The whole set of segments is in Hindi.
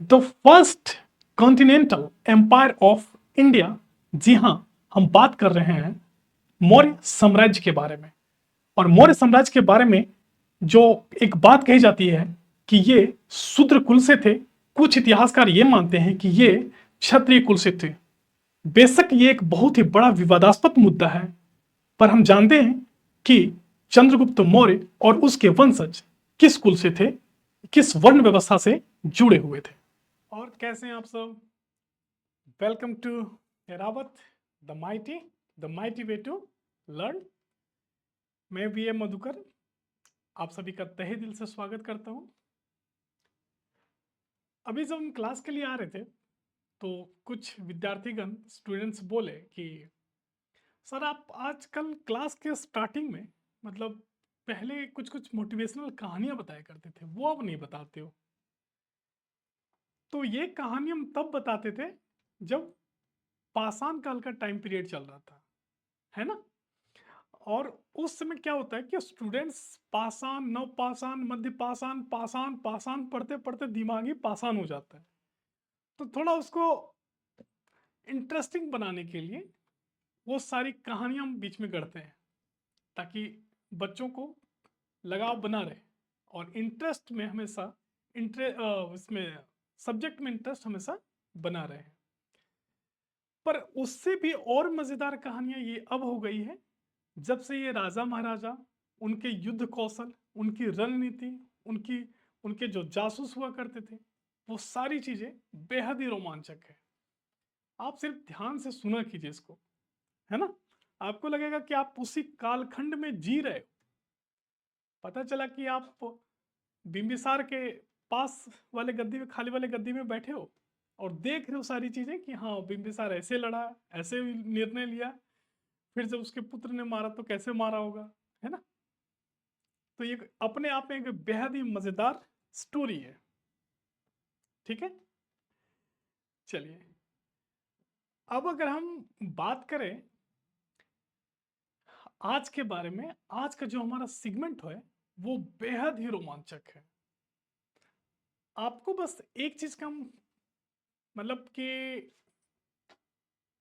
The first continental empire of India. जी हाँ, हम बात कर रहे हैं मौर्य साम्राज्य के बारे में। और मौर्य साम्राज्य के बारे में जो एक बात कही जाती है कि ये शूद्र कुल से थे। कुछ इतिहासकार ये मानते हैं कि ये क्षत्रिय कुल से थे। बेशक ये एक बहुत ही बड़ा विवादास्पद मुद्दा है, पर हम जानते हैं कि चंद्रगुप्त मौर्य और उसके वंशज किस कुल से थे, किस वर्ण व्यवस्था से जुड़े हुए थे। और कैसे हैं आप सब? Welcome to Airavat the mighty way to learn. मैं वी एम मधुकर आप सभी का तहे दिल से स्वागत करता हूं। अभी जब हम क्लास के लिए आ रहे थे तो कुछ विद्यार्थीगण स्टूडेंट्स बोले कि सर आप आजकल क्लास के स्टार्टिंग में मतलब पहले कुछ कुछ मोटिवेशनल कहानियां बताया करते थे, वो अब नहीं बताते हो। तो ये कहानी हम तब बताते थे जब पाषाण काल का टाइम पीरियड चल रहा था, है ना। और उस समय क्या होता है कि स्टूडेंट्स पाषाण, नव पाषाण, मध्य पाषाण, पाषाण पाषाण पढ़ते पढ़ते दिमाग ही पाषाण हो जाता है। तो थोड़ा उसको इंटरेस्टिंग बनाने के लिए वो सारी कहानियां हम बीच में गढ़ते हैं ताकि बच्चों को लगाव बना रहे और इंटरेस्ट में हमेशा इसमें सब्जेक्ट में इंटरेस्ट हमेशा बना रहे। पर उससे भी और मजेदार कहानियां ये अब हो गई है जब से ये राजा महाराजा, उनके युद्ध कौशल, उनकी रणनीति, उनकी उनके जो जासूस हुआ करते थे, वो सारी चीजें बेहद ही रोमांचक है। आप सिर्फ ध्यान से सुना कीजिए इसको, है ना। आपको लगेगा कि आप उसी कालखंड में जी रहे हो। पता चला कि आप बिंबिसार के पास वाले गद्दी में, खाली वाले गद्दी में बैठे हो और देख रहे हो सारी चीजें कि हाँ बिंबिसार ऐसे लड़ा, ऐसे निर्णय लिया, फिर जब उसके पुत्र ने मारा तो कैसे मारा होगा, है ना। तो ये अपने आप में एक बेहद ही मजेदार स्टोरी है। ठीक है, चलिए अब अगर हम बात करें आज के बारे में, आज का जो हमारा सेगमेंट है वो बेहद ही रोमांचक है। आपको बस एक चीज का मतलब कि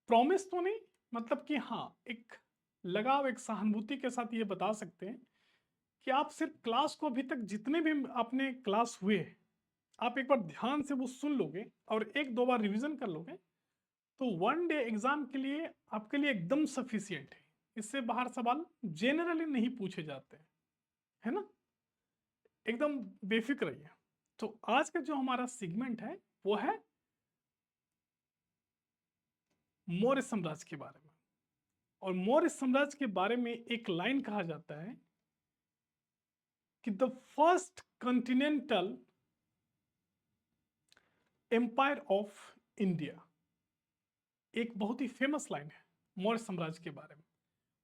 प्रॉमिस तो नहीं, मतलब कि हाँ एक लगाव, एक सहानुभूति के साथ ये बता सकते हैं कि आप सिर्फ क्लास को अभी तक जितने भी आपने क्लास हुए आप एक बार ध्यान से वो सुन लोगे और एक दो बार रिवीजन कर लोगे तो वन डे एग्जाम के लिए आपके लिए एकदम सफिशियंट है। इससे बाहर सवाल जेनरली नहीं पूछे जाते हैं, है ना। एकदम बेफिक्र रहिए। तो आज का जो हमारा सेगमेंट है वो है मौर्य साम्राज्य के बारे में। और मौर्य साम्राज्य के बारे में एक लाइन कहा जाता है कि the first continental empire of India. एक बहुत ही फेमस लाइन है मौर्य साम्राज्य के बारे में।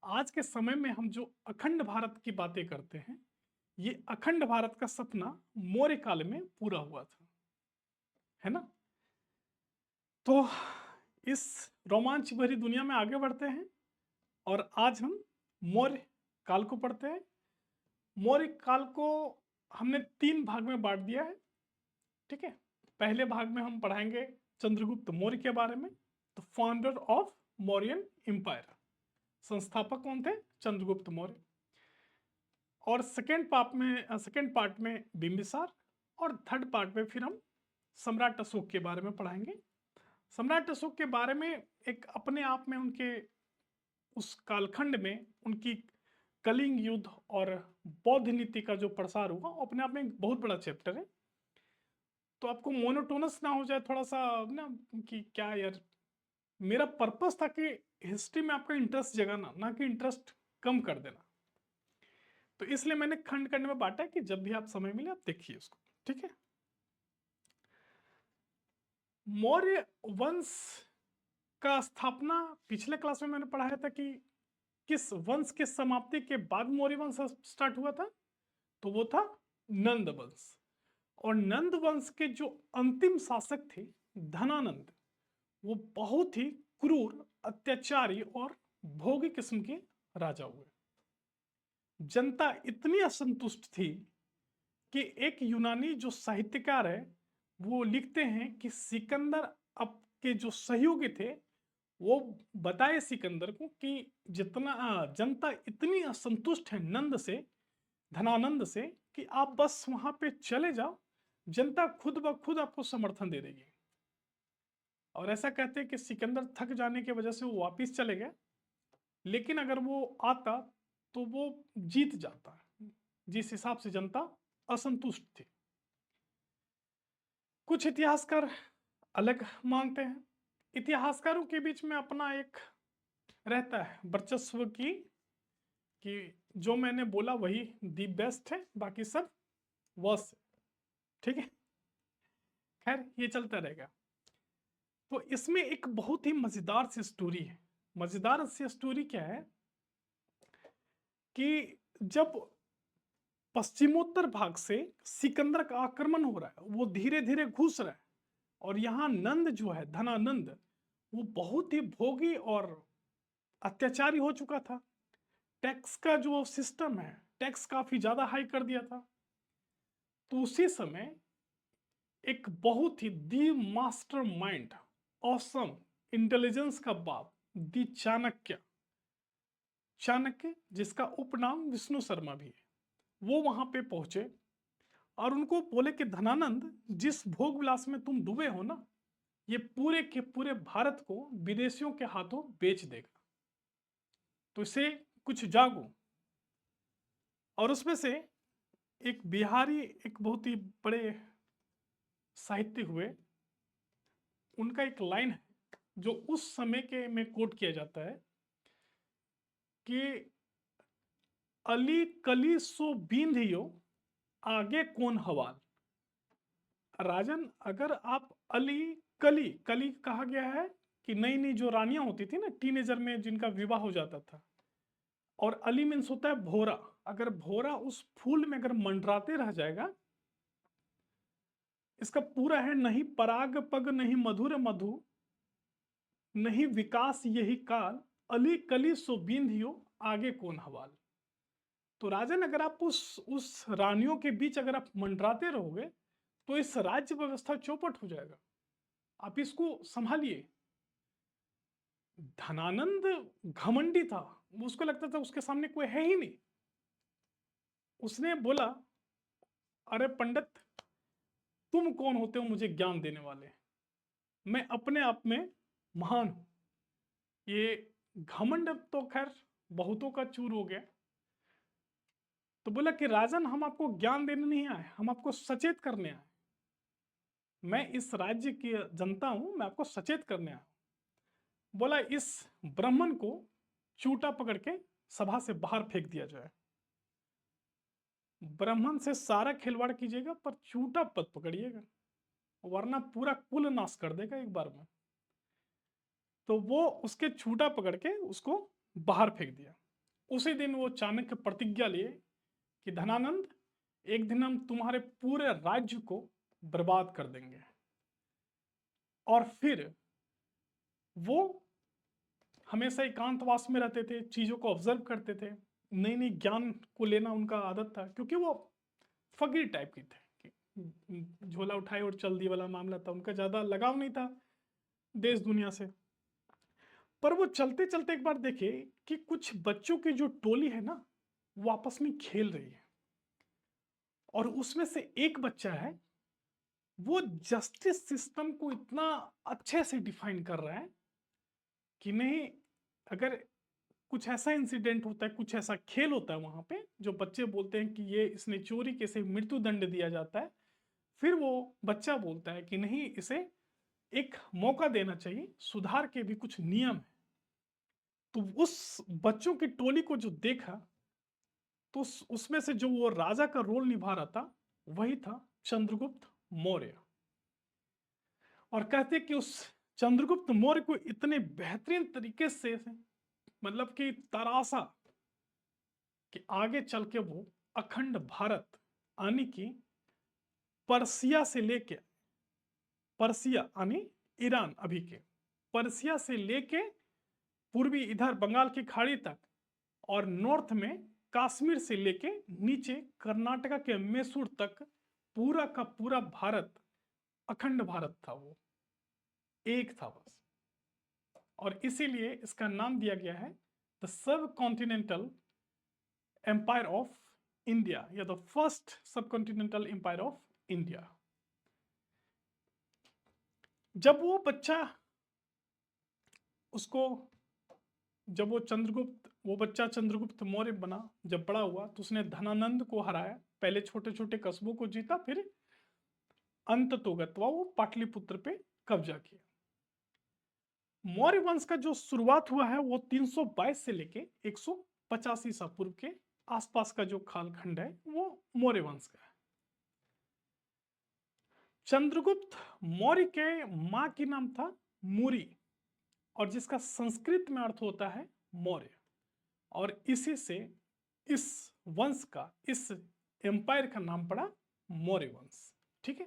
आज के समय में हम जो अखंड भारत की बातें करते हैं, ये अखंड भारत का सपना मौर्य काल में पूरा हुआ था, है ना। तो इस रोमांच भरी दुनिया में आगे बढ़ते हैं और आज हम मौर्य काल को पढ़ते हैं। मौर्य काल को हमने 3 भाग में बांट दिया है, ठीक है। पहले भाग में हम पढ़ाएंगे चंद्रगुप्त मौर्य के बारे में, the founder of Mauryan empire. संस्थापक कौन थे? चंद्रगुप्त मौर्य। और सेकेंड पार्ट में बिंबिसार, और थर्ड पार्ट में फिर हम सम्राट अशोक के बारे में पढ़ाएंगे। सम्राट अशोक के बारे में एक अपने आप में उनके उस कालखंड में उनकी कलिंग युद्ध और बौद्ध नीति का जो प्रसार हुआ अपने आप में एक बहुत बड़ा चैप्टर है। तो आपको मोनोटोनस ना हो जाए थोड़ा सा ना कि क्या यार, मेरा पर्पस था कि हिस्ट्री में आपका इंटरेस्ट जगाना, ना कि इंटरेस्ट कम कर देना। तो इसलिए मैंने खंड खंड में बांटा कि जब भी आप समय मिले आप देखिए उसको, ठीक है। मौर्य वंश का स्थापना पिछले क्लास में मैंने पढ़ाया था कि किस वंश के समाप्ति के बाद मौर्य वंश स्टार्ट हुआ था, तो वो था नंद वंश। और नंद वंश के जो अंतिम शासक थे धनानंद, वो बहुत ही क्रूर, अत्याचारी और भोगी किस्म के राजा हुए। जनता इतनी असंतुष्ट थी कि एक यूनानी जो साहित्यकार है वो लिखते हैं कि सिकंदर अब के जो सहयोगी थे, वो बताए सिकंदर को कि जितना जनता इतनी असंतुष्ट है नंद से, धनानंद से, कि आप बस वहां पे चले जाओ, जनता खुद ब खुद आपको समर्थन दे देगी। और ऐसा कहते हैं कि सिकंदर थक जाने की वजह से वो वापिस चले गए, लेकिन अगर वो आता तो वो जीत जाता, जिस हिसाब से जनता असंतुष्ट थी। कुछ इतिहासकार अलग मानते हैं। इतिहासकारों के बीच में अपना एक रहता है वर्चस्व की, कि जो मैंने बोला वही दी बेस्ट है, बाकी सब वर्स्ट है। ठीक है, खैर ये चलता रहेगा। तो इसमें एक बहुत ही मजेदार सी स्टोरी है। मजेदार सी स्टोरी क्या है कि जब पश्चिमोत्तर भाग से सिकंदर का आक्रमण हो रहा है, वो धीरे धीरे घुस रहा है, और यहाँ नंद जो है, धनानंद, वो बहुत ही भोगी और अत्याचारी हो चुका था। टैक्स का जो सिस्टम है, टैक्स काफी ज्यादा हाई कर दिया था। तो उसी समय एक बहुत ही the master mind, awesome intelligence का बाप, दी चाणक्य, चाणक्य जिसका उपनाम विष्णु शर्मा भी है, वो वहां पे पहुंचे और उनको बोले कि धनानंद, जिस भोग विलास में तुम डूबे हो ना, ये पूरे के पूरे भारत को विदेशियों के हाथों बेच देगा, तो इसे कुछ जागो। और उसमें से एक बिहारी, एक बहुत ही बड़े साहित्य हुए, उनका एक लाइन है जो उस समय के में कोट किया जाता है कि अली कली सो बींधियो, आगे कौन हवाल। राजन, अगर आप अली कली, कली कहा गया है कि नई नई जो रानियां होती थी ना टीनेजर में, जिनका विवाह हो जाता था, और अली मीन्स होता है भोरा। अगर भोरा उस फूल में अगर मंडराते रह जाएगा, इसका पूरा है, नहीं पराग पग नहीं मधुर मधु, नहीं विकास यही काल, अली कली सो बींधियो, आगे कौन हवाल। तो राजन, अगर आप उस रानियों के बीच अगर आप मंडराते रहोगे, तो इस राज्य व्यवस्था चौपट हो जाएगा, आप इसको संभालिए। धनानंद घमंडी था, उसको लगता था उसके सामने कोई है ही नहीं। उसने बोला, अरे पंडित, तुम कौन होते हो मुझे ज्ञान देने वाले, मैं अपने आप में महान हूं। ये घमंड तो खैर बहुतों का चूर हो गया। तो बोला कि राजन, हम आपको ज्ञान देने नहीं आए, हम आपको सचेत करने आए। मैं इस राज्य की जनता हूं, मैं आपको सचेत करने आया। बोला, इस ब्राह्मण को चूटा पकड़ के सभा से बाहर फेंक दिया जाए। ब्राह्मण से सारा खिलवाड़ कीजिएगा पर चूटा पद पकड़िएगा, वरना पूरा कुल नाश कर देगा एक बार में। तो वो उसके छूटा पकड़ के उसको बाहर फेंक दिया। उसी दिन वो चाणक्य प्रतिज्ञा लिए कि धनानंद, एक दिन हम तुम्हारे पूरे राज्य को बर्बाद कर देंगे। और फिर वो हमेशा एकांतवास में रहते थे, चीजों को ऑब्जर्व करते थे, नई नई ज्ञान को लेना उनका आदत था, क्योंकि वो फकीर टाइप के थे कि झोला उठाए और चल दिए वाला मामला था, उनका ज्यादा लगाव नहीं था देश दुनिया से। पर वो चलते चलते एक बार देखे कि कुछ बच्चों की जो टोली है ना, वो आपस में खेल रही है, और उसमें से एक बच्चा है, वो जस्टिस सिस्टम को इतना अच्छे से डिफाइन कर रहा है कि नहीं, अगर कुछ ऐसा इंसिडेंट होता है, कुछ ऐसा खेल होता है वहां पे, जो बच्चे बोलते हैं कि ये इसने चोरी के से मृत्यु दंड दिया जाता है, फिर वो बच्चा बोलता है कि नहीं, इसे एक मौका देना चाहिए, सुधार के भी कुछ नियम है। तो उस बच्चों की टोली को जो देखा, तो उसमें से जो वो राजा का रोल निभा रहा था, वही था चंद्रगुप्त मौर्य। और कहते कि उस चंद्रगुप्त मौर्य को इतने बेहतरीन तरीके से मतलब कि तरासा, कि आगे चल के वो अखंड भारत, यानी कि पर्सिया से लेके, पर्सिया यानी ईरान अभी के, पर्सिया से लेके पूर्वी इधर बंगाल की खाड़ी तक, और नॉर्थ में कश्मीर से लेके नीचे कर्नाटका के मैसूर तक, पूरा का पूरा भारत अखंड भारत था, वो एक था बस। और इसीलिए इसका नाम दिया गया है the subcontinental empire of India, या the first subcontinental empire of India. जब वो बच्चा उसको जब वो बच्चा चंद्रगुप्त मौर्य बना, जब बड़ा हुआ तो उसने धनानंद को हराया, पहले छोटे छोटे कस्बों को जीता, फिर अंततोगत्वा वो पाटलिपुत्र पे कब्जा किया। मौर्य वंश का जो शुरुआत हुआ है वो 322 से लेके 185 ईसा पूर्व के आसपास का जो कालखंड है वो मौर्य वंश का है। चंद्रगुप्त मौर्य के मां की नाम था मूरी, और जिसका संस्कृत में अर्थ होता है मौर्य, और इसी से इस वंश का, इस एम्पायर का नाम पड़ा मौर्य वंश। ठीक है,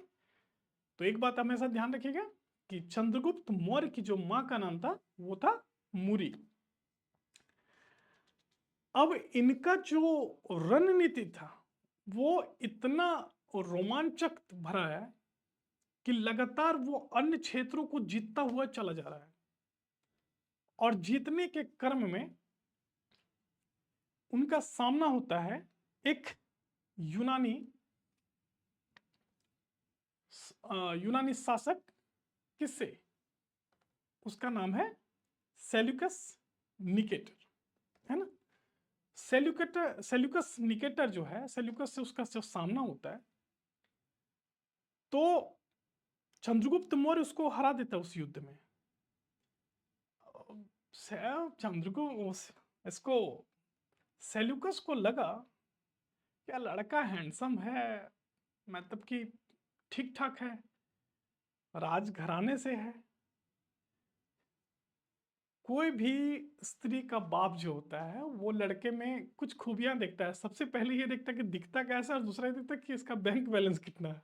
तो एक बात हमेशा ध्यान रखिएगा कि चंद्रगुप्त मौर्य की जो मां का नाम था वो था मूरी। अब इनका जो रणनीति था वो इतना रोमांचक भरा है कि लगातार वो अन्य क्षेत्रों को जीतता हुआ चला जा रहा है, और जीतने के क्रम में उनका सामना होता है एक यूनानी यूनानी शासक, किससे? उसका नाम है सेल्यूकस निकेटर, है ना। सेल्यूकस निकेटर जो है, सेल्यूकस से उसका जो सामना होता है, तो चंद्रगुप्त मौर्य उसको हरा देता है उस युद्ध में। चंद्रगुप्त इसको सेल्यूकस को लगा क्या लड़का हैंडसम है, मतलब कि ठीक ठाक है, राजघराने से है। कोई भी स्त्री का बाप जो होता है वो लड़के में कुछ खूबियां देखता है, सबसे पहले ये देखता है कि दिखता कैसा है, और दूसरा ये देखता है कि इसका बैंक बैलेंस कितना है।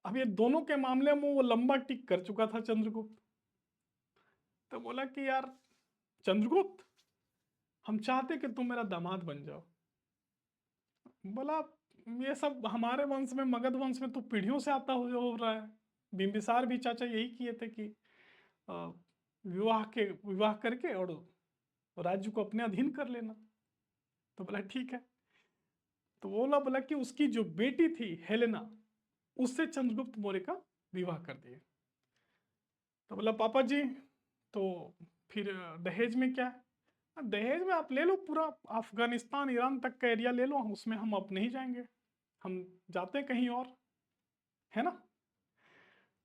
अब ये दोनों के मामले में वो लंबा टिक कर चुका था चंद्रगुप्त। तो बोला कि यार चंद्रगुप्त, हम चाहते कि तुम मेरा दामाद बन जाओ। बोला ये सब हमारे वंश में, मगध वंश में तो पीढ़ियों से आता हो रहा है। बिंबिसार भी चाचा यही किए थे कि अ, विवाह करके और राज्य को अपने अधीन कर लेना। तो बोला ठीक है। तो बोला कि उसकी जो बेटी थी हेलेना, उससे चंद्रगुप्त मौर्य का विवाह कर दिए। तो बोला पापा जी, तो फिर दहेज में क्या है? दहेज में आप ले लो, पूरा अफगानिस्तान ईरान तक का एरिया ले लो, उसमें हम अब नहीं जाएंगे, हम जाते हैं कहीं और, है ना।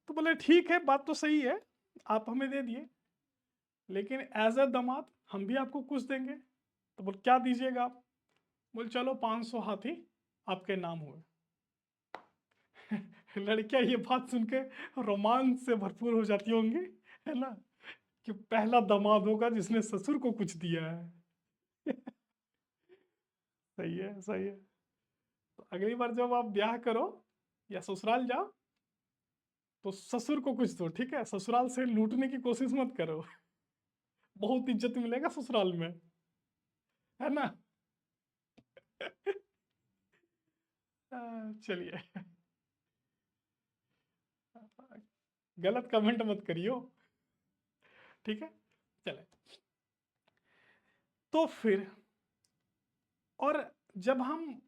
तो बोले ठीक है, बात तो सही है, आप हमें दे दिए, लेकिन एज अ दामाद हम भी आपको कुछ देंगे। तो बोल क्या दीजिएगा आप? बोल चलो 500 हाथी आपके नाम हुए। लड़कियां ये बात सुन के रोमांच से भरपूर हो जाती होंगी, है ना, कि पहला दामाद होगा जिसने ससुर को कुछ दिया है। सही है, सही है। तो अगली बार जब आप ब्याह करो या ससुराल जाओ तो ससुर को कुछ दो, ठीक है, ससुराल से लूटने की कोशिश मत करो। बहुत इज्जत मिलेगा ससुराल में, है ना। चलिए, गलत कमेंट मत करियो, ठीक है। चले, तो फिर, और जब हम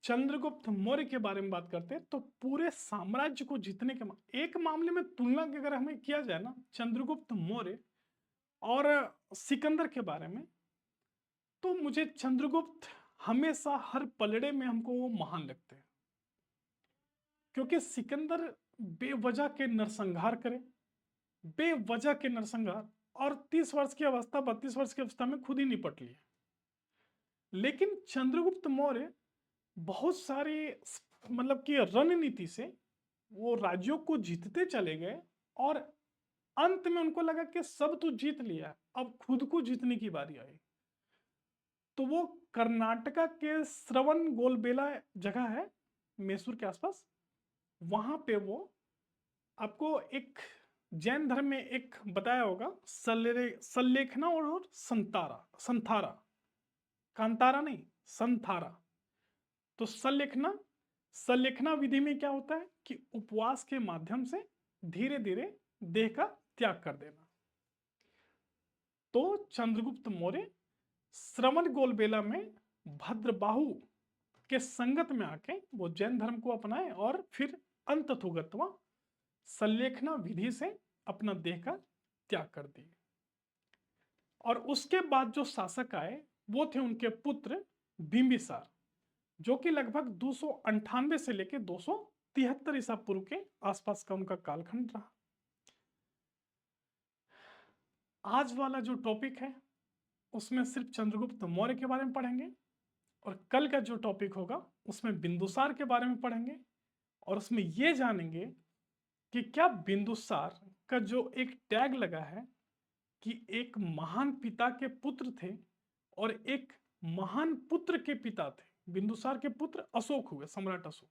चंद्रगुप्त मौर्य के बारे में बात करते हैं तो पूरे साम्राज्य को जीतने के एक मामले में तुलना की अगर हमें किया जाए ना चंद्रगुप्त मौर्य और सिकंदर के बारे में, तो मुझे चंद्रगुप्त हमेशा हर पलड़े में हमको वो महान लगते हैं, क्योंकि सिकंदर बेवजह के नरसंहार करे, बेवजह के नरसंहार, और 30 वर्ष की अवस्था, 32 वर्ष की अवस्था में खुद ही निपट लिए। लेकिन चंद्रगुप्त मौर्य बहुत सारी मतलब कि रणनीति से वो राज्यों को जीतते चले गए, और अंत में उनको लगा कि सब तो जीत लिया, अब खुद को जीतने की बारी आई। तो वो कर्नाटका के श्रवण गोलबेला जगह है मैसूर के आसपास, वहां पे वो, आपको एक जैन धर्म में एक बताया होगा सल्लेखना और संतारा, संथारा, कांतारा नहीं, संथारा। तो सल्लेखना विधि में क्या होता है कि उपवास के माध्यम से धीरे धीरे देह का त्याग कर देना। तो चंद्रगुप्त मौर्य श्रवण गोलबेला में भद्रबाहु के संगत में आके वो जैन धर्म को अपनाए और फिर अंततोगत्वा संलेखना विधि से अपना देह का त्याग कर दिए। और उसके बाद जो शासक आए वो थे उनके पुत्र बिंबिसार, जो कि लगभग 298 से लेकर 273 ईसा पूर्व के आसपास का उनका कालखंड रहा। आज वाला जो टॉपिक है उसमें सिर्फ चंद्रगुप्त मौर्य के बारे में पढ़ेंगे, और कल का जो टॉपिक होगा उसमें बिंदुसार के बारे में पढ़ेंगे, और उसमें ये जानेंगे कि क्या बिंदुसार का जो एक टैग लगा है कि एक महान पिता के पुत्र थे और एक महान पुत्र के पिता थे, बिंदुसार के पुत्र अशोक हुए, सम्राट अशोक,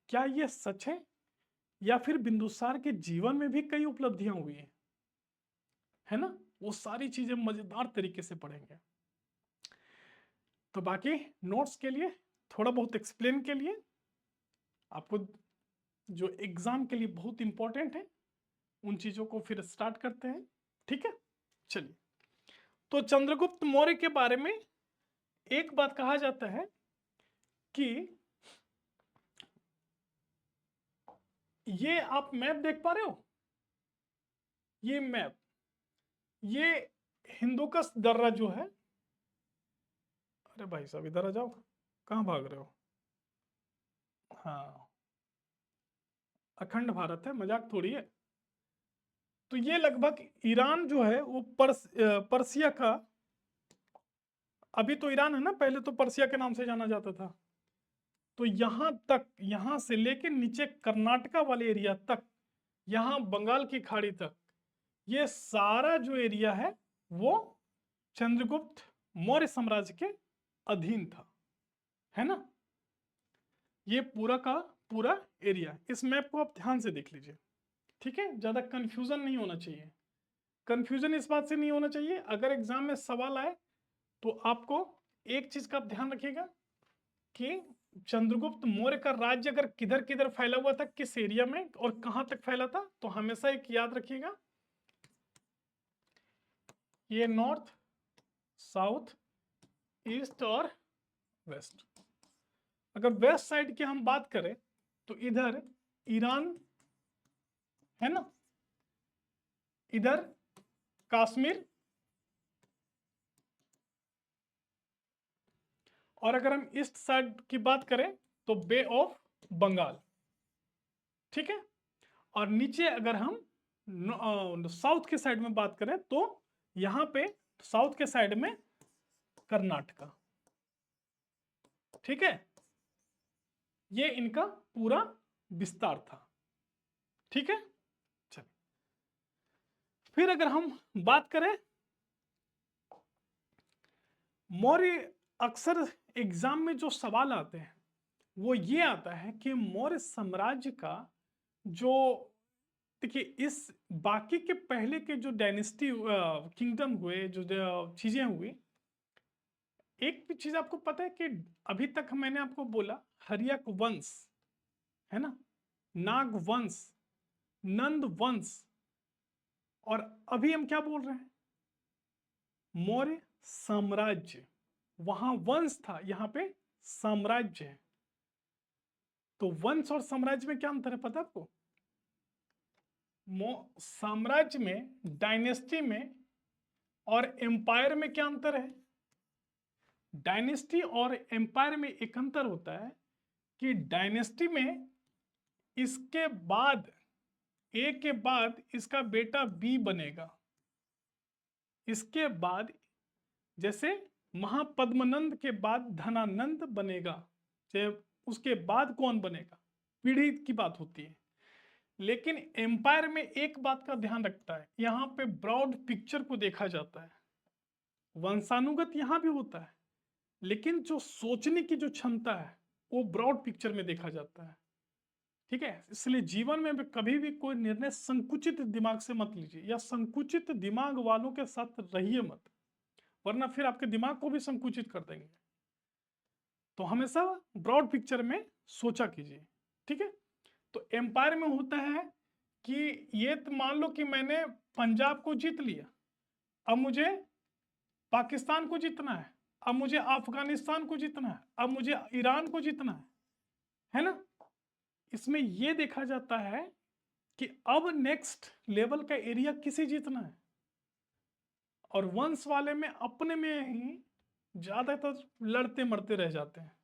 क्या ये सच है या फिर बिंदुसार के जीवन में भी कई उपलब्धियां हुई है ना? वो सारी चीजें मजेदार तरीके से पढ़ेंगे। तो बाकी नोट्स के लिए, थोड़ा बहुत एक्सप्लेन के लिए, आपको जो एग्जाम के लिए बहुत इंपॉर्टेंट है उन चीजों को फिर स्टार्ट करते हैं। ठीक है, चलिए। तो चंद्रगुप्त मौर्य के बारे में एक बात कहा जाता है कि ये आप मैप देख पा रहे हो, ये मैप, ये हिंदुकुश दर्रा जो है, अरे भाई साहब इधर आ जाओ, कहाँ भाग रहे हो? हाँ, अखंड भारत है, मजाक थोड़ी है। तो ये लगभग ईरान जो है वो पर्सिया का, अभी तो ईरान है ना, पहले तो पर्सिया के नाम से जाना जाता था। तो यहां तक, यहां से लेके नीचे कर्नाटका वाले एरिया तक, यहां बंगाल की खाड़ी तक, ये सारा जो एरिया है वो चंद्रगुप्त मौर्य साम्राज्य के अधीन था, है ना? ये पूरा का पूरा एरिया, इस मैप को आप ध्यान से देख लीजिए, ठीक है? ज्यादा कंफ्यूजन नहीं होना चाहिए। कंफ्यूजन इस बात से नहीं होना चाहिए, अगर एग्जाम में सवाल आए तो आपको एक चीज का ध्यान रखिएगा कि चंद्रगुप्त मौर्य का राज्य अगर किधर किधर फैला हुआ था, किस एरिया में और कहां तक फैला था, तो हमेशा एक याद रखिएगा, ये नॉर्थ, साउथ, ईस्ट और वेस्ट। अगर वेस्ट साइड की हम बात करें तो इधर ईरान है ना, इधर कश्मीर, और अगर हम ईस्ट साइड की बात करें तो बे ऑफ बंगाल, ठीक है? और नीचे अगर हम साउथ के साइड में बात करें तो यहां पे साउथ के साइड में कर्नाटका, ठीक है? ये इनका पूरा विस्तार था, ठीक है? चलिए, फिर अगर हम बात करें मौर्य, अक्सर एग्जाम में जो सवाल आते हैं वो ये आता है कि मौर्य साम्राज्य का जो, देखिए इस बाकी के पहले के जो डायनेस्टी किंगडम हुए, जो चीजें हुई, एक भी चीज आपको पता है कि अभी तक मैंने आपको बोला हर्यक वंश है ना, नाग वंश, नंद वंश, और अभी हम क्या बोल रहे हैं? मौर्य साम्राज्य। वहां वंश था, यहाँ पे साम्राज्य है। तो वंश और साम्राज्य में क्या अंतर है पता है आपको? साम्राज्य में, डायनेस्टी में और एम्पायर में क्या अंतर है? डायनेस्टी और एम्पायर में एक अंतर होता है कि डायनेस्टी में इसके बाद, ए के बाद इसका बेटा बी बनेगा, इसके बाद जैसे महापद्मनंद के बाद धनानंद बनेगा, उसके बाद कौन बनेगा, पीढ़ी की बात होती है। लेकिन एम्पायर में एक बात का ध्यान रखता है, यहाँ पे ब्रॉड पिक्चर को देखा जाता है। वंशानुगत यहाँ भी होता है, लेकिन जो सोचने की जो क्षमता है वो ब्रॉड पिक्चर में देखा जाता है, ठीक है? इसलिए जीवन में भी कभी भी कोई निर्णय संकुचित दिमाग से मत लीजिए, या संकुचित दिमाग वालों के साथ रहिए मत, वरना फिर आपके दिमाग को भी संकुचित कर देंगे। तो हमेशा ब्रॉड पिक्चर में सोचा कीजिए, ठीक है? तो एम्पायर में होता है कि ये तो मान लो कि मैंने पंजाब को जीत लिया, अब मुझे पाकिस्तान को जीतना है, अब मुझे अफगानिस्तान को जीतना है, अब मुझे ईरान को जीतना है ना। इसमें यह देखा जाता है कि अब नेक्स्ट लेवल का एरिया किसे जीतना है, और वंश वाले में अपने में ही ज्यादातर लड़ते मरते रह जाते हैं।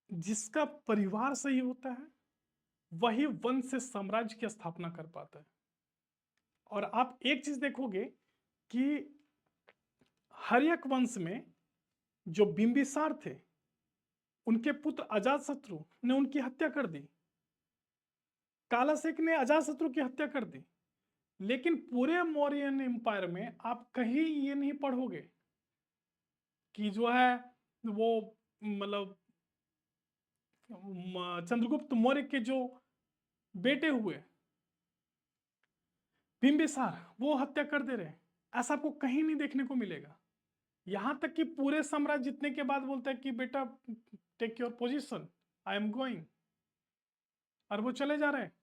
जिसका परिवार सही होता है वही वंश से साम्राज्य की स्थापना कर पाता है। और आप एक चीज देखोगे कि हर्यक वंश में जो बिंबिसार थे, उनके पुत्र अजातशत्रु ने उनकी हत्या कर दी, कालाशेख ने अजातशत्रु की हत्या कर दी। लेकिन पूरे मौर्यन एम्पायर में आप कहीं ये नहीं पढ़ोगे कि जो है वो मतलब चंद्रगुप्त मौर्य के जो बेटे हुए बिंबिसार वो हत्या कर दे रहे, ऐसा आपको कहीं नहीं देखने को मिलेगा। यहां तक कि पूरे साम्राज्य जीतने के बाद बोलता है कि बेटा take your position, I am going, और वो चले जा रहे हैं।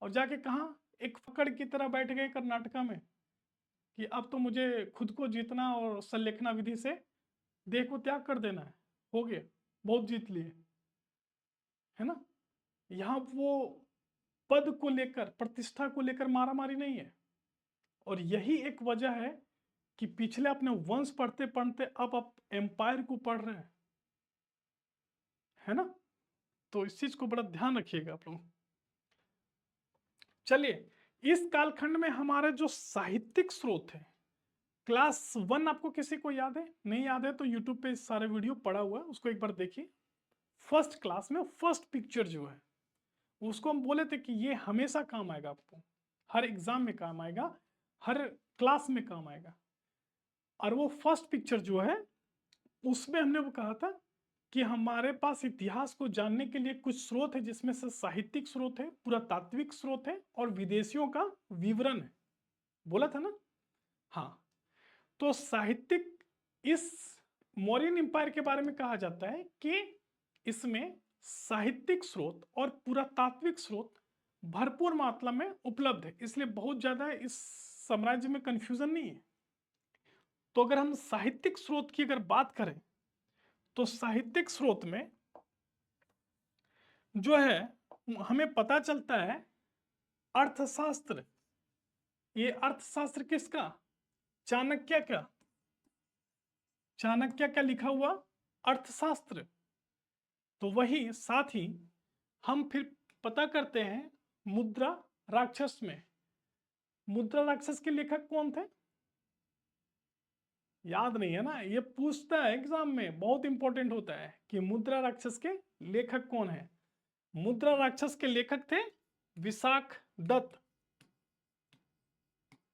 और जाके कहा एक फकड़ की तरह बैठ गए कर्नाटका में कि अब तो मुझे खुद को जीतना और संलेखना विधि से देह को त्याग कर देना है, हो गया, बहुत जीत लिए, है ना। यहाँ वो पद को लेकर, प्रतिष्ठा को लेकर मारामारी नहीं है। और यही एक वजह है कि पिछले अपने वंश पढ़ते पढ़ते अब आप एम्पायर को पढ़ रहे हैं, है ना। तो इस चीज को बड़ा ध्यान रखिएगा आप लोग। चलिए, इस कालखंड में हमारे जो साहित्यिक स्रोत है, क्लास 1 आपको किसी को याद है? नहीं याद है तो यूट्यूब पे सारे वीडियो पड़ा हुआ है, उसको एक बार देखिए। फर्स्ट क्लास में फर्स्ट पिक्चर जो है उसको हम बोले थे कि ये हमेशा काम आएगा, आपको हर एग्जाम में काम आएगा, हर क्लास में काम आएगा। और वो फर्स्ट पिक्चर जो है उसमें हमने वो कहा था कि हमारे पास इतिहास को जानने के लिए कुछ स्रोत है, जिसमें से साहित्यिक स्रोत है, पुरातात्विक स्रोत है और विदेशियों का विवरण है, बोला था ना। हाँ, तो साहित्यिक, इस मौर्यन एम्पायर के बारे में कहा जाता है कि इसमें साहित्यिक स्रोत और पुरातात्विक स्रोत भरपूर मात्रा में उपलब्ध है, इसलिए बहुत ज्यादा इस साम्राज्य में कंफ्यूजन नहीं है। तो अगर हम साहित्यिक स्रोत की अगर बात करें तो साहित्यिक स्रोत में जो है हमें पता चलता है अर्थशास्त्र। ये अर्थशास्त्र किसका? चाणक्य का। चाणक्य का लिखा हुआ अर्थशास्त्र। तो वही साथ ही हम फिर पता करते हैं मुद्रा राक्षस में। मुद्रा राक्षस के लेखक कौन थे? याद नहीं है ना, ये पूछता है एग्जाम में, बहुत इंपॉर्टेंट होता है कि मुद्रा राक्षस के लेखक कौन है। मुद्रा राक्षस के लेखक थे विशाख दत्त।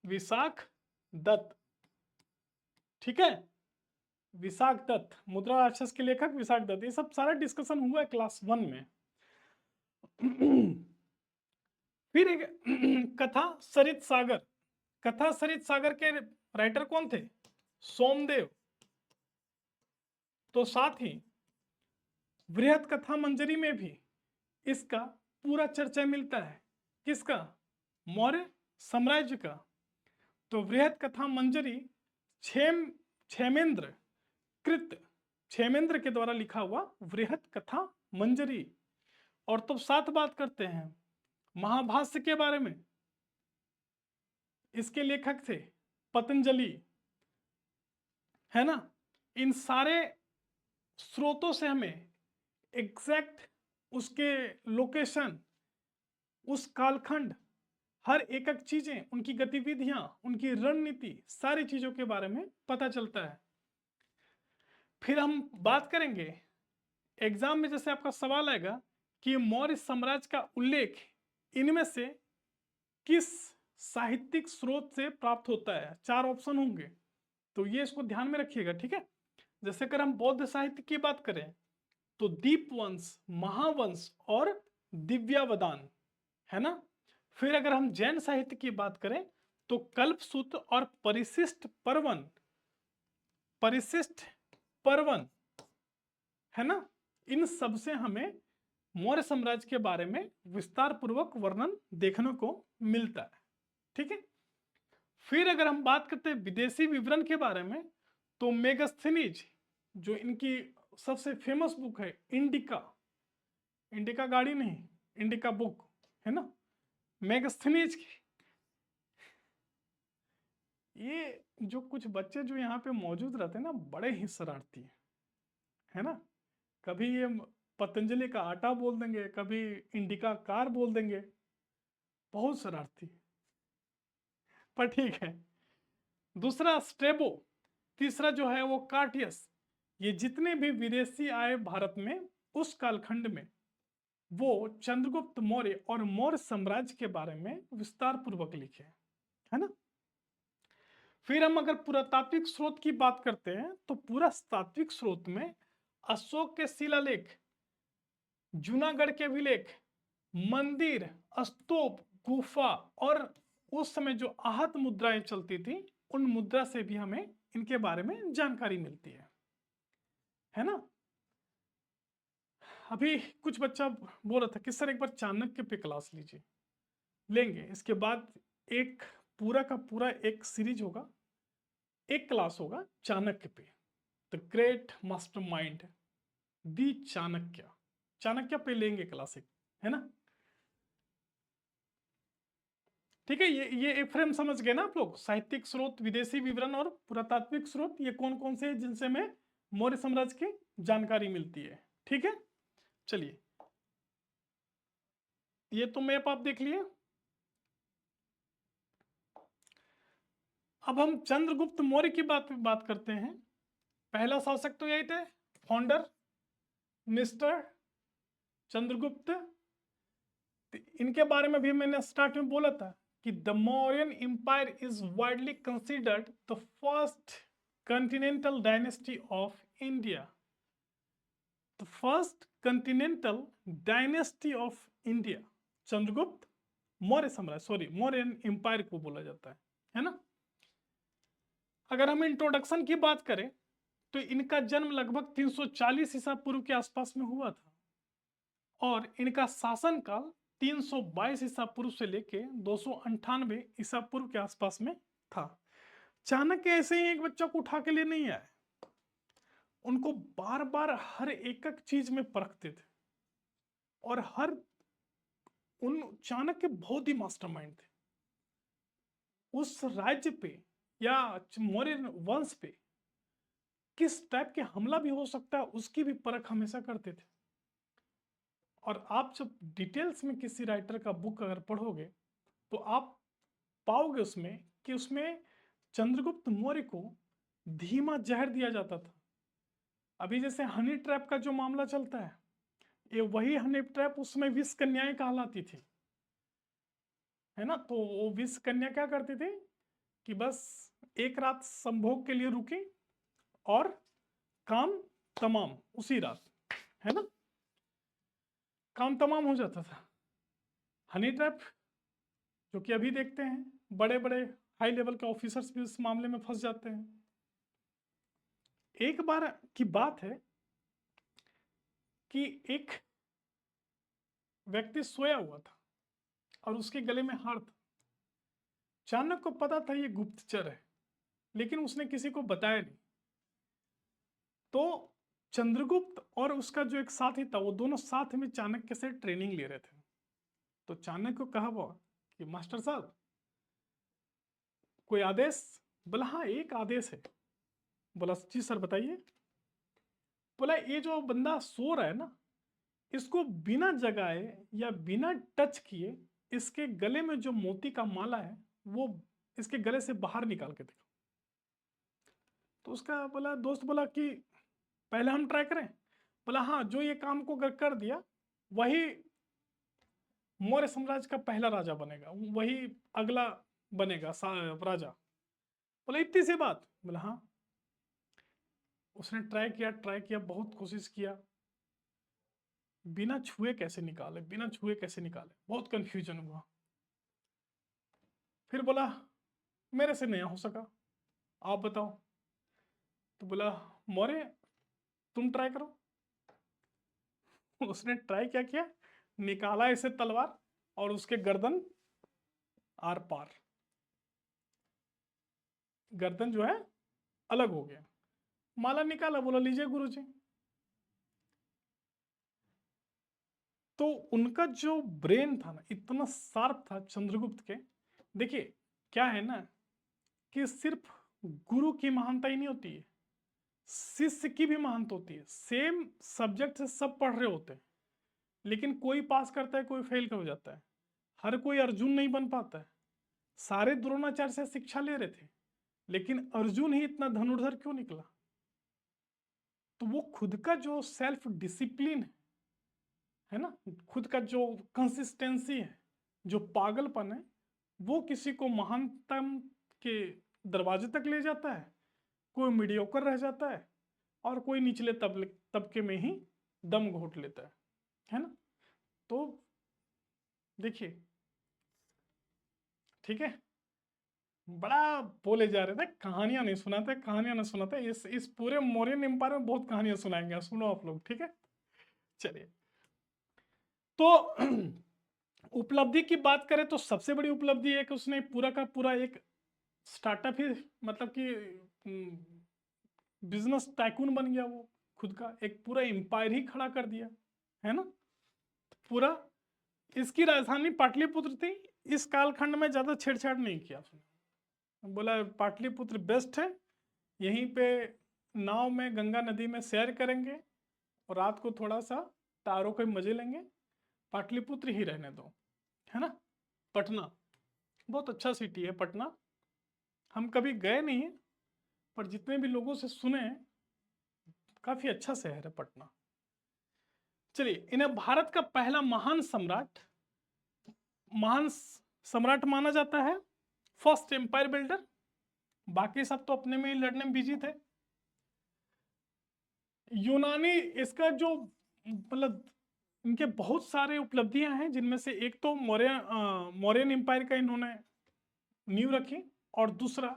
विशाख दत्त, ठीक है, विशाख दत्त, मुद्रा राक्षस के लेखक विशाख दत्त। ये सब सारा डिस्कशन हुआ है क्लास 1 में। फिर एक कथा सरित सागर। कथा सरित सागर के राइटर कौन थे? सोमदेव। तो साथ ही बृहत कथा मंजरी में भी इसका पूरा चर्चा मिलता है। किसका? मौर्य साम्राज्य का। तो बृहत कथा मंजरी क्षेमेंद्र कृत, क्षेमेंद्र के द्वारा लिखा हुआ बृहत कथा मंजरी। और तब साथ बात करते हैं महाभाष्य के बारे में। इसके लेखक थे पतंजलि, है ना। इन सारे स्रोतों से हमें एग्जैक्ट उसके लोकेशन, उस कालखंड, हर एक एक चीजें, उनकी गतिविधियां, उनकी रणनीति, सारी चीजों के बारे में पता चलता है। फिर हम बात करेंगे एग्जाम में, जैसे आपका सवाल आएगा कि मौर्य साम्राज्य का उल्लेख इनमें से किस साहित्यिक स्रोत से प्राप्त होता है। 4 ऑप्शन होंगे, तो ये इसको ध्यान में रखिएगा, ठीक है। जैसे अगर हम बौद्ध साहित्य की बात करें तो दीपवंश, महावंश और दिव्यावदान, है ना। फिर अगर हम जैन साहित्य की बात करें तो कल्पसूत्र और परिशिष्ट पर्वन, परिशिष्ट पर्वन, है ना। इन सब से हमें मौर्य साम्राज्य के बारे में विस्तार पूर्वक वर्णन देखने को मिलता है। ठीक है, फिर अगर हम बात करते हैं विदेशी विवरण के बारे में, तो मेगास्थनीज जो इनकी सबसे फेमस बुक है, इंडिका, इंडिका गाड़ी नहीं, इंडिका बुक है ना, मेगास्थनीज की। ये जो कुछ बच्चे जो यहाँ पे मौजूद रहते हैं ना, बड़े ही शरारती है ना। कभी ये पतंजलि का आटा बोल देंगे, कभी इंडिका कार बोल देंगे, बहुत शरारती। पर ठीक है। दूसरा स्ट्रेबो, तीसरा जो है वो कार्टियस। ये जितने भी विदेशी आए भारत में उस कालखंड में, वो चंद्रगुप्त मौर्य और मौर्य साम्राज्य के बारे में विस्तार पूर्वक लिखे, है ना। फिर हम अगर पुरातात्विक स्रोत की बात करते हैं, तो पुरातात्विक स्रोत में अशोक के शिलालेख, जूनागढ़ के अभिलेख, मंदिर, स्तूप, गुफा और उस समय जो आहत मुद्राएं चलती थी, उन मुद्रा से भी हमें इनके बारे में जानकारी मिलती है ना। अभी कुछ बच्चा बोल रहा था कि सर एक बार चाणक्य पे क्लास लीजिए, लेंगे। इसके बाद एक पूरा का पूरा एक सीरीज होगा, एक क्लास होगा चाणक्य पे, द ग्रेट मास्टरमाइंड दी चाणक्य, चाणक्य पे लेंगे क्लास एक, है ना। ठीक है, ये एक फ्रेम समझ गए ना आप लोग। साहित्यिक स्रोत, विदेशी विवरण और पुरातात्विक स्रोत, ये कौन कौन से हैं जिनसे हमें मौर्य साम्राज्य की जानकारी मिलती है। ठीक है, चलिए, ये तो मैप आप देख लिए। अब हम चंद्रगुप्त मौर्य की बात करते हैं। पहला शासक तो यही थे, फाउंडर मिस्टर चंद्रगुप्त। इनके बारे में भी मैंने स्टार्ट में बोला था कि the Mauryan empire is widely considered the first continental dynasty of India. The first continental dynasty of India, Chandragupta Maurya साम्राज्य, सॉरी मौर्यन एम्पायर को बोला जाता है ना। अगर हम इंट्रोडक्शन की बात करें, तो इनका जन्म लगभग 340 ईसा पूर्व के आसपास में हुआ था, और इनका शासनकाल 322 ईसा पूर्व से लेके 298 ईसा पूर्व के आसपास में था। चाणक्य ऐसे ही एक बच्चा को उठा के लिए नहीं आए, उनको बार बार हर एक चीज में परखते थे, और हर उन चाणक्य बहुत ही मास्टरमाइंड थे। उस राज्य पे या मौर्य वंश पे किस टाइप के हमला भी हो सकता है, उसकी भी परख हमेशा करते थे। और आप जब डिटेल्स में किसी राइटर का बुक अगर पढ़ोगे, तो आप पाओगे उसमें कि उसमें चंद्रगुप्त मौर्य को धीमा जहर दिया जाता था। अभी जैसे हनी ट्रैप का जो मामला चलता है, ये वही हनी ट्रैप उसमें विष कन्याएं कहलाती थी, है ना। तो वो विष कन्या क्या करती थी कि बस एक रात संभोग के लिए रुकी और काम तमाम उसी रात, है ना, काम तमाम हो जाता था। हनी ट्रैप जो कि अभी देखते हैं, बड़े बड़े हाई लेवल के ऑफिसर्स भी इस मामले में फंस जाते हैं। एक बार की बात है कि एक व्यक्ति सोया हुआ था और उसके गले में हार था। चाणक्य को पता था ये गुप्तचर है, लेकिन उसने किसी को बताया नहीं। तो चंद्रगुप्त और उसका जो एक साथी था, वो दोनों साथ में चाणक्य से ट्रेनिंग ले रहे थे। तो चाणक्य को कहा हुआ कि मास्टर साहब कोई आदेश? बोला हाँ एक आदेश है। बोला जी सर बताइए। बोला ये जो बंदा सो रहा है ना, इसको बिना जगाए या बिना टच किए इसके गले में जो मोती का माला है वो इसके गले से बाहर निकाल के देखो। तो उसका बोला दोस्त बोला कि पहले हम ट्राई करें। बोला हाँ, जो ये काम को अगर कर दिया वही मौर्य साम्राज्य का पहला राजा बनेगा, वही अगला बनेगा राजा। बोला इतनी सी बात? बोला हाँ। उसने ट्राई किया, बहुत कोशिश किया, बिना छुए कैसे निकाले, बिना छुए कैसे निकाले, बहुत कंफ्यूजन हुआ। फिर बोला मेरे से नहीं हो सका, आप बताओ। तो बोला मौर्य तुम ट्राई करो। उसने ट्राई क्या किया, निकाला इसे तलवार और उसके गर्दन आर पार, गर्दन जो है अलग हो गया। माला निकाला, बोला लीजिए गुरुजी। तो उनका जो ब्रेन था ना, इतना शार्प था चंद्रगुप्त के। देखिए क्या है ना, कि सिर्फ गुरु की महानता ही नहीं होती है, शिष्य की भी महानता होती है। सेम सब्जेक्ट से सब पढ़ रहे होते हैं, लेकिन कोई पास करता है, कोई फेल हो जाता है। हर कोई अर्जुन नहीं बन पाता है। सारे द्रोणाचार्य से शिक्षा ले रहे थे, लेकिन अर्जुन ही इतना धनुर्धर क्यों निकला? तो वो खुद का जो सेल्फ डिसिप्लिन है ना, खुद का जो कंसिस्टेंसी है, जो पागलपन है, वो किसी को महानतम के दरवाजे तक ले जाता है। कोई मीडियोकर रह जाता है और कोई निचले तबके में ही दम घोट लेता है ना। तो देखिए, ठीक है, बड़ा बोले जा रहे थे, कहानियां नहीं सुनाते, कहानियां नहीं सुनाते। इस पूरे मौर्यन एम्पायर में बहुत कहानियां सुनाएंगे, सुनो आप लोग, ठीक है। चलिए, तो उपलब्धि की बात करें तो सबसे बड़ी उपलब्धि है कि उसने पूरा का पूरा एक स्टार्टअप ही, मतलब कि बिजनेस टाइकून बन गया। वो खुद का एक पूरा एम्पायर ही खड़ा कर दिया, है ना। पूरा, इसकी राजधानी पाटलिपुत्र थी। इस कालखंड में ज्यादा छेड़छाड़ नहीं किया उसने, बोला पाटलिपुत्र बेस्ट है, यहीं पे नाव में गंगा नदी में सैर करेंगे और रात को थोड़ा सा तारों के मजे लेंगे, पाटलिपुत्र ही रहने दो, है ना। पटना बहुत अच्छा सिटी है पटना, हम कभी गए नहीं हैं, पर जितने भी लोगों से सुने हैं, काफी अच्छा शहर है पटना। चलिए, इन्हें भारत का पहला महान सम्राट माना जाता है, फर्स्ट एम्पायर बिल्डर। बाकी सब तो अपने में ही लड़ने में बिजी थे। यूनानी, इसका जो मतलब इनके बहुत सारे उपलब्धियां हैं, जिनमें से एक तो मौर्यन एम्पायर का इन्होंने नींव रखी, और दूसरा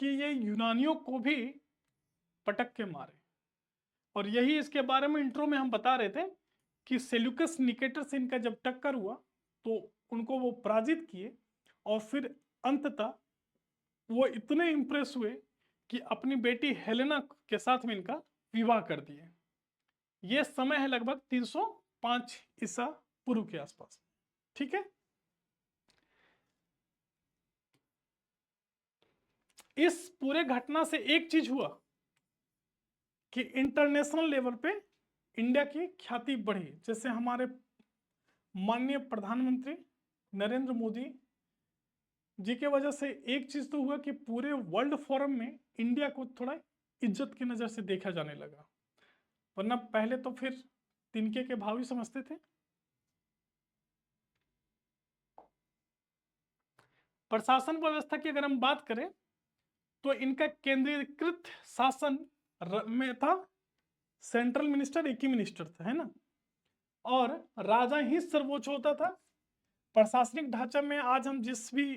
कि ये यूनानियों को भी पटक के मारे। और यही इसके बारे में इंट्रो में हम बता रहे थे कि सेल्यूकस निकेटर से इनका जब टक्कर हुआ तो उनको वो पराजित किए, और फिर अंततः वो इतने इंप्रेस हुए कि अपनी बेटी हेलेना के साथ में इनका विवाह कर दिए। ये समय है लगभग 305 ईसा पूर्व के आसपास, ठीक है। इस पूरे घटना से एक चीज हुआ कि इंटरनेशनल लेवल पे इंडिया की ख्याति बढ़ी। जैसे हमारे माननीय प्रधानमंत्री नरेंद्र मोदी जी के वजह से एक चीज तो हुआ कि पूरे वर्ल्ड फोरम में इंडिया को थोड़ा इज्जत की नजर से देखा जाने लगा, वरना पहले तो फिर तिनके के भाव ही समझते थे। प्रशासन व्यवस्था की अगर हम बात करें तो इनका केंद्रीकृत शासन में था, सेंट्रल मिनिस्टर एक ही मिनिस्टर था, है ना, और राजा ही सर्वोच्च होता था। प्रशासनिक ढांचा में आज हम जिस भी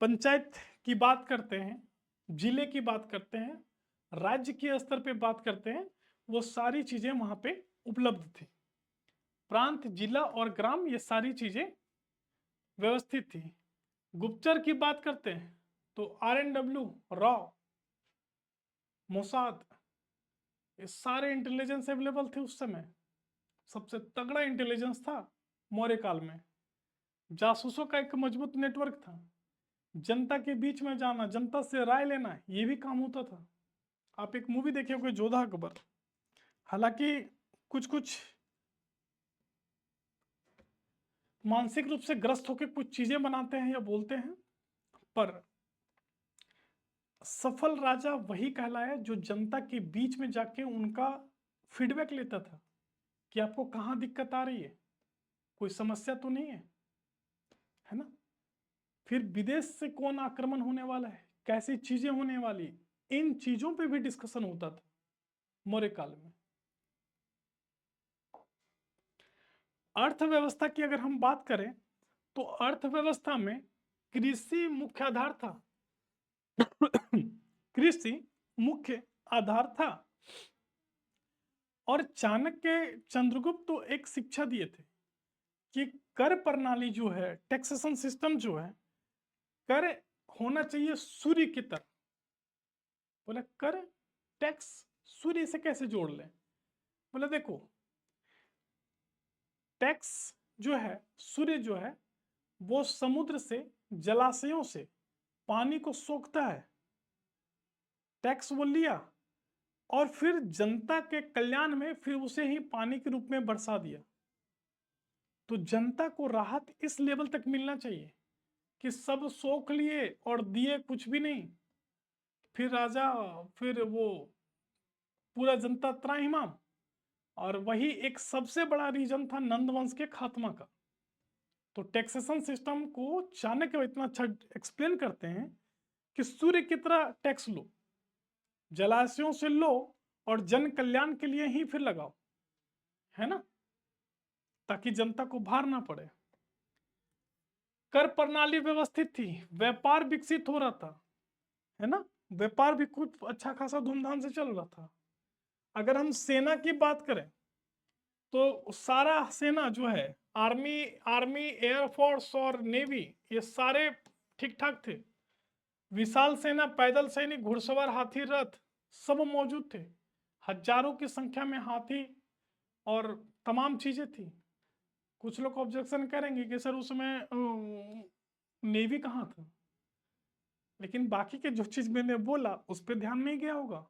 पंचायत की बात करते हैं, जिले की बात करते हैं, राज्य के स्तर पे बात करते हैं, वो सारी चीजें वहां पे उपलब्ध थी। प्रांत, जिला और ग्राम, ये सारी चीजें व्यवस्थित थी। गुप्तचर की बात करते हैं तो RNW, रॉ, मोसाद, ये सारे इंटेलिजेंस अवेलेबल थे उस समय। सबसे तगड़ा इंटेलिजेंस था मौर्य काल में। जासूसों का एक मजबूत नेटवर्क था। जनता के बीच में जाना, जनता से राय लेना, ये भी काम होता था। आप एक मूवी देखे होंगे जोधा अकबर, हालांकि कुछ कुछ मानसिक रूप से ग्रस्त होकर कुछ चीजें बनाते हैं या बोलते हैं, पर सफल राजा वही कहलाया जो जनता के बीच में जाके उनका फीडबैक लेता था कि आपको कहाँ दिक्कत आ रही है, कोई समस्या तो नहीं है ना। फिर विदेश से कौन आक्रमण होने वाला है, कैसी चीजें होने वाली, इन चीजों पे भी डिस्कशन होता था मौर्य काल में। अर्थव्यवस्था की अगर हम बात करें तो अर्थव्यवस्था में कृषि मुख्य आधार था। कृषि मुख्य आधार था। और चाणक्य चंद्रगुप्त तो एक शिक्षा दिए थे कि कर प्रणाली जो है, टैक्सेशन सिस्टम जो है, कर होना चाहिए सूर्य की तरह। बोला कर टैक्स सूर्य से कैसे जोड़ लें? बोला देखो, टैक्स जो है, सूर्य जो है वो समुद्र से, जलाशयों से पानी को सोखता है, टैक्स वो लिया और फिर जनता के कल्याण में फिर उसे ही पानी के रूप में बरसा दिया। तो जनता को राहत इस लेवल तक मिलना चाहिए कि सब सोख लिए और दिए कुछ भी नहीं, फिर राजा, फिर वो पूरा जनता त्राहिमाम। और वही एक सबसे बड़ा रीजन था नंदवंश के खात्मा का। तो टैक्सेशन सिस्टम को चाणक्य इतना अच्छा एक्सप्लेन करते हैं कि सूर्य की तरह टैक्स लो, जलाशयों से लो और जन कल्याण के लिए ही फिर लगाओ, है ना, ताकि जनता को भार ना पड़े। कर प्रणाली व्यवस्थित थी, व्यापार विकसित हो रहा था, है ना, व्यापार भी कुछ अच्छा खासा धूमधाम से चल रहा था। अगर हम सेना की बात करें तो सारा सेना जो है, आर्मी एयरफोर्स और नेवी, ये सारे ठीक ठाक थे। विशाल सेना, पैदल सैनिक, घुड़सवार, हाथी, रथ सब मौजूद थे। हजारों की संख्या में हाथी और तमाम चीजें थी। कुछ लोग ऑब्जेक्शन करेंगे कि सर उसमें नेवी कहाँ था, लेकिन बाकी के जो चीज मैंने बोला उस पर ध्यान नहीं गया होगा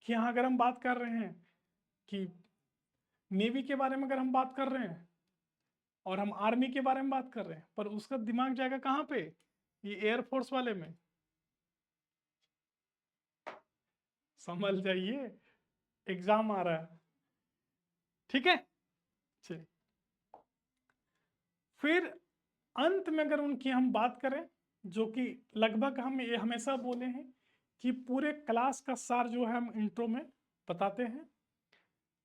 कि यहाँ अगर हम बात कर रहे हैं कि नेवी के बारे में अगर हम बात कर रहे हैं और हम आर्मी के बारे में बात कर रहे हैं, पर उसका दिमाग जाएगा कहाँ पे? ये एयरफोर्स वाले में। समझ जाइए, एग्जाम आ रहा है, ठीक है। चलिए, फिर अंत में अगर उनकी हम बात करें, जो कि लगभग हम ये हमेशा बोले हैं कि पूरे क्लास का सार जो है हम इंट्रो में बताते हैं,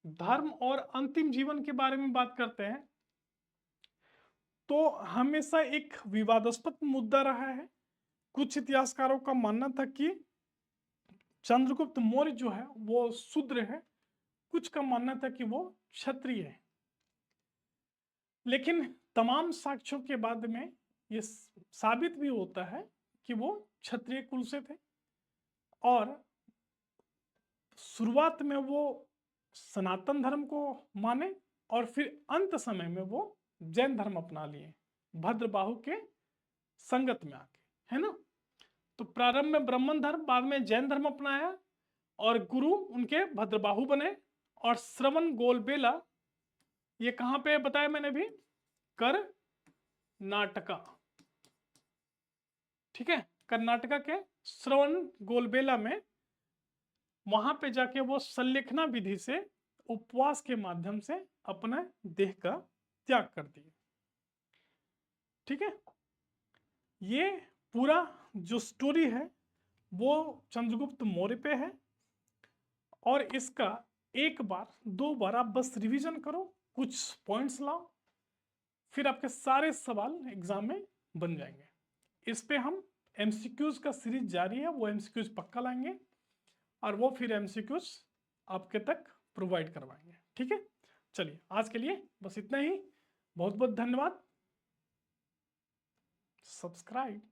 धर्म और अंतिम जीवन के बारे में बात करते हैं, तो हमेशा एक विवादास्पद मुद्दा रहा है। कुछ इतिहासकारों का मानना था कि चंद्रगुप्त मौर्य जो है वो शूद्र है, कुछ का मानना था कि वो क्षत्रिय है। लेकिन तमाम साक्ष्यों के बाद में ये साबित भी होता है कि वो क्षत्रिय कुल से थे और शुरुआत में वो सनातन धर्म को माने और फिर अंत समय में वो जैन धर्म अपना लिए भद्रबाहु के संगत में आके, है ना। तो प्रारंभ में ब्राह्मण धर्म, बाद में जैन धर्म अपनाया और गुरु उनके भद्रबाहु बने। और श्रवण गोलबेला, ये कहां पे बताया मैंने भी, कर्नाटका, ठीक है, कर्नाटका के श्रवण गोलबेला में, वहां पे जाके वो संलेखना विधि से उपवास के माध्यम से अपना देह का त्याग कर दिए, ठीक है। ये पूरा जो स्टोरी है वो चंद्रगुप्त मौर्य पे है और इसका एक बार दो बार आप बस रिवीजन करो, कुछ पॉइंट्स लाओ, फिर आपके सारे सवाल एग्जाम में बन जाएंगे। इस पे हम एमसीक्यूज का सीरीज जारी है, वो एमसीक्यूज पक्का लाएंगे और वो फिर एमसीक्यूज आपके तक प्रोवाइड करवाएंगे, ठीक है। चलिए, आज के लिए बस इतना ही। बहुत बहुत धन्यवाद। सब्सक्राइब